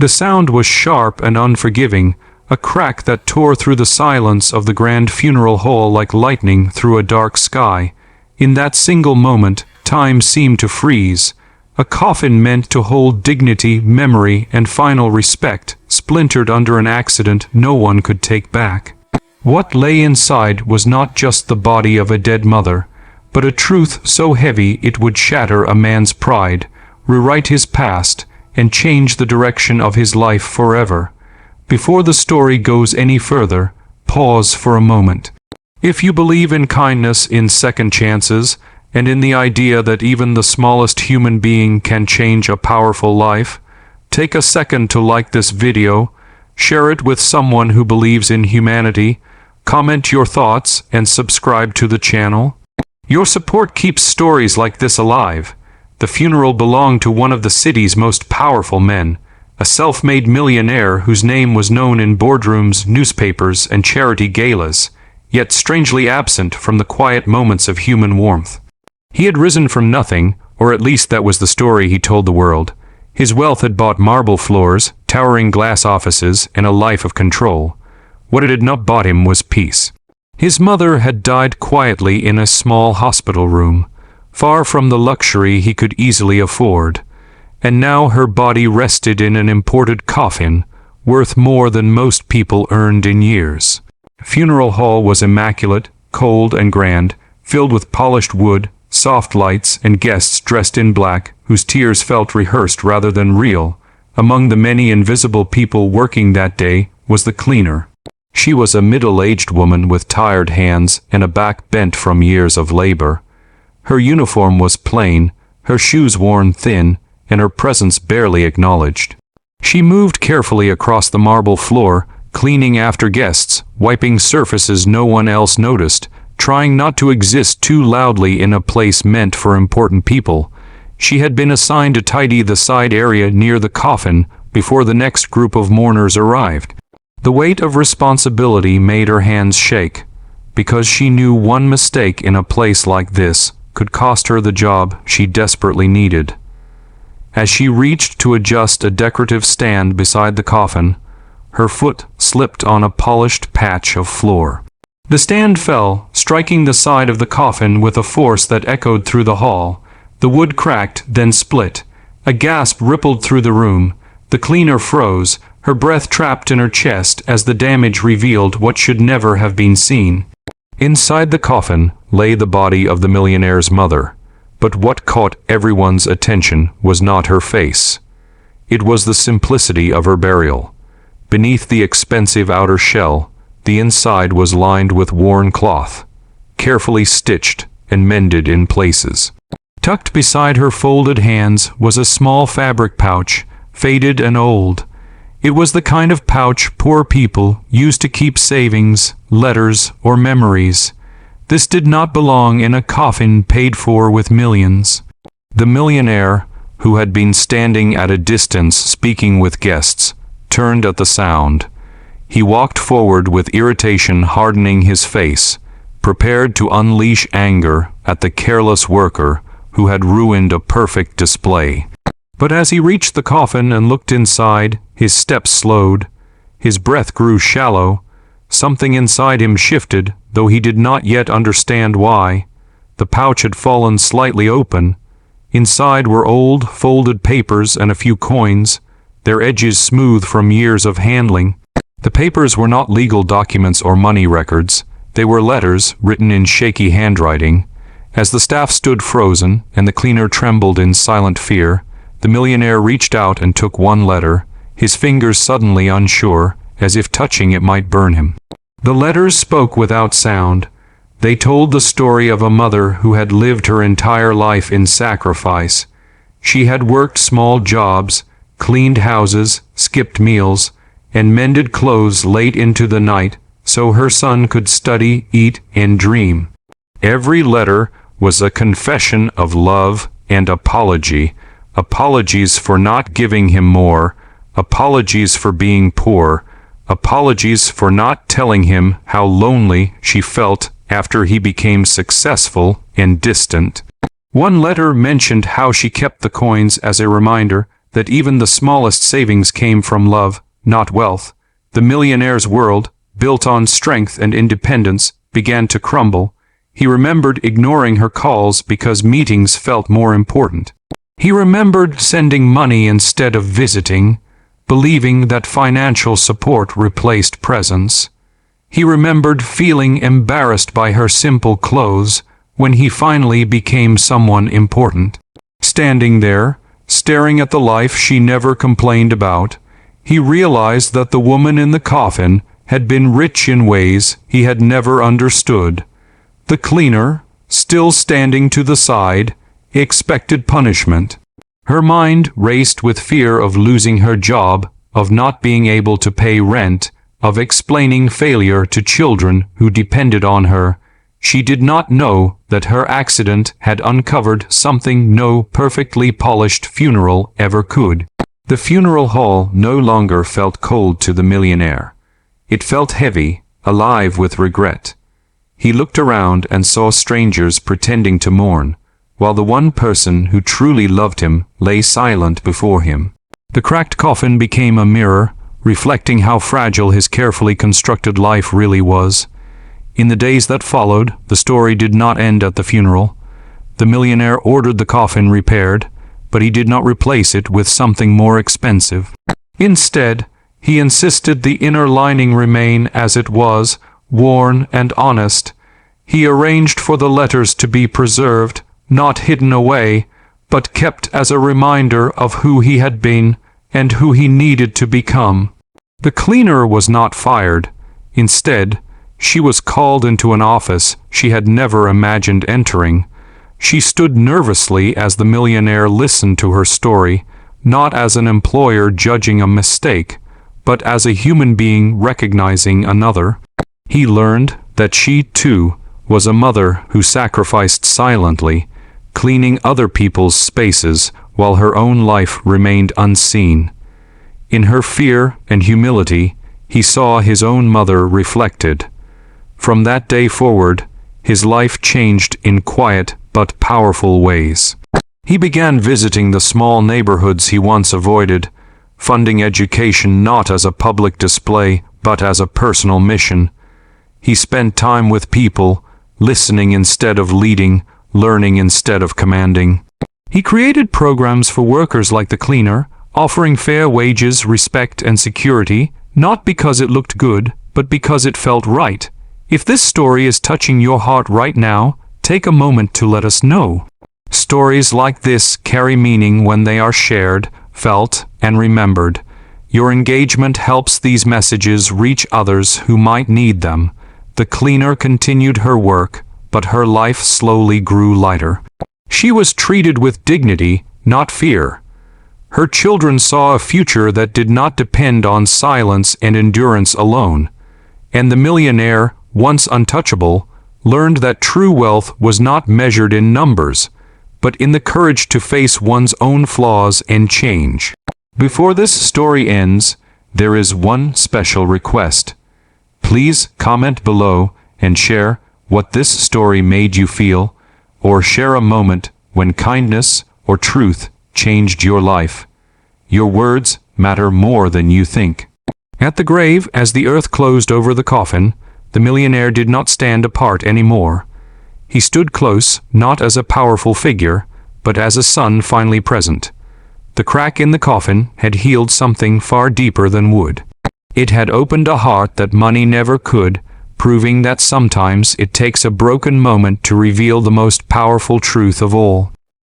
The sound was sharp and unforgiving, a crack that tore through the silence of the grand funeral hall like lightning through a dark sky. In that single moment, time seemed to freeze. A coffin meant to hold dignity, memory, and final respect, splintered under an accident no one could take back. What lay inside was not just the body of a dead mother, but a truth so heavy it would shatter a man's pride, rewrite his past, and change the direction of his life forever. Before the story goes any further, pause for a moment. If you believe in kindness, in second chances, and in the idea that even the smallest human being can change a powerful life, take a second to like this video, share it with someone who believes in humanity, comment your thoughts, and subscribe to the channel. Your support keeps stories like this alive. The funeral belonged to one of the city's most powerful men, a self-made millionaire whose name was known in boardrooms, newspapers, and charity galas, yet strangely absent from the quiet moments of human warmth. He had risen from nothing, or at least that was the story he told the world. His wealth had bought marble floors, towering glass offices, and a life of control. What it had not bought him was peace. His mother had died quietly in a small hospital room, far from the luxury he could easily afford, and now her body rested in an imported coffin, worth more than most people earned in years. The funeral hall was immaculate, cold and grand, filled with polished wood, soft lights, and guests dressed in black, whose tears felt rehearsed rather than real. Among the many invisible people working that day was the cleaner. She was a middle-aged woman with tired hands and a back bent from years of labor. Her uniform was plain, her shoes worn thin, and her presence barely acknowledged. She moved carefully across the marble floor, cleaning after guests, wiping surfaces no one else noticed, trying not to exist too loudly in a place meant for important people. She had been assigned to tidy the side area near the coffin before the next group of mourners arrived. The weight of responsibility made her hands shake, because she knew one mistake in a place like this could cost her the job she desperately needed. As she reached to adjust a decorative stand beside the coffin, her foot slipped on a polished patch of floor. The stand fell, striking the side of the coffin with a force that echoed through the hall. The wood cracked, then split. A gasp rippled through the room. The cleaner froze, her breath trapped in her chest as the damage revealed what should never have been seen. Inside the coffin lay the body of the millionaire's mother, but what caught everyone's attention was not her face. It was the simplicity of her burial. Beneath the expensive outer shell, the inside was lined with worn cloth, carefully stitched and mended in places. Tucked beside her folded hands was a small fabric pouch, faded and old. It was the kind of pouch poor people used to keep savings, letters, or memories. This did not belong in a coffin paid for with millions. The millionaire, who had been standing at a distance speaking with guests, turned at the sound. He walked forward with irritation hardening his face, prepared to unleash anger at the careless worker who had ruined a perfect display. But as he reached the coffin and looked inside, his steps slowed, his breath grew shallow, something inside him shifted, though he did not yet understand why. The pouch had fallen slightly open. Inside were old, folded papers and a few coins, their edges smooth from years of handling. The papers were not legal documents or money records. They were letters written in shaky handwriting. As the staff stood frozen and the cleaner trembled in silent fear, the millionaire reached out and took one letter, his fingers suddenly unsure, as if touching it might burn him. The letters spoke without sound. They told the story of a mother who had lived her entire life in sacrifice. She had worked small jobs, cleaned houses, skipped meals, and mended clothes late into the night so her son could study, eat, and dream. Every letter was a confession of love and apology. Apologies for not giving him more, apologies for being poor, apologies for not telling him how lonely she felt after he became successful and distant. One letter mentioned how she kept the coins as a reminder that even the smallest savings came from love, not wealth, the millionaire's world, built on strength and independence, began to crumble. He remembered ignoring her calls because meetings felt more important. He remembered sending money instead of visiting, believing that financial support replaced presence. He remembered feeling embarrassed by her simple clothes when he finally became someone important. Standing there, staring at the life she never complained about, he realized that the woman in the coffin had been rich in ways he had never understood. The cleaner, still standing to the side, expected punishment. Her mind raced with fear of losing her job, of not being able to pay rent, of explaining failure to children who depended on her. She did not know that her accident had uncovered something no perfectly polished funeral ever could. The funeral hall no longer felt cold to the millionaire. It felt heavy, alive with regret. He looked around and saw strangers pretending to mourn, while the one person who truly loved him lay silent before him. The cracked coffin became a mirror, reflecting how fragile his carefully constructed life really was. In the days that followed, the story did not end at the funeral. The millionaire ordered the coffin repaired, but he did not replace it with something more expensive. Instead, he insisted the inner lining remain as it was, worn and honest. He arranged for the letters to be preserved, not hidden away, but kept as a reminder of who he had been and who he needed to become. The cleaner was not fired. Instead, she was called into an office she had never imagined entering. She stood nervously as the millionaire listened to her story, not as an employer judging a mistake, but as a human being recognizing another. He learned that she, too, was a mother who sacrificed silently, cleaning other people's spaces while her own life remained unseen. In her fear and humility, he saw his own mother reflected. From that day forward, his life changed in quiet but powerful ways. He began visiting the small neighborhoods he once avoided, funding education not as a public display but as a personal mission. He spent time with people, listening instead of leading, learning instead of commanding. He created programs for workers like the cleaner, offering fair wages, respect, and security, not because it looked good, but because it felt right. If this story is touching your heart right now, take a moment to let us know. Stories like this carry meaning when they are shared, felt, and remembered. Your engagement helps these messages reach others who might need them. The cleaner continued her work, but her life slowly grew lighter. She was treated with dignity, not fear. Her children saw a future that did not depend on silence and endurance alone. And the millionaire, once untouchable, learned that true wealth was not measured in numbers, but in the courage to face one's own flaws and change. Before this story ends, there is one special request. Please comment below and share what this story made you feel, or share a moment when kindness or truth changed your life. Your words matter more than you think. At the grave, as the earth closed over the coffin, the millionaire did not stand apart anymore. He stood close, not as a powerful figure, but as a son finally present. The crack in the coffin had healed something far deeper than wood. It had opened a heart that money never could, proving that sometimes it takes a broken moment to reveal the most powerful truth of all.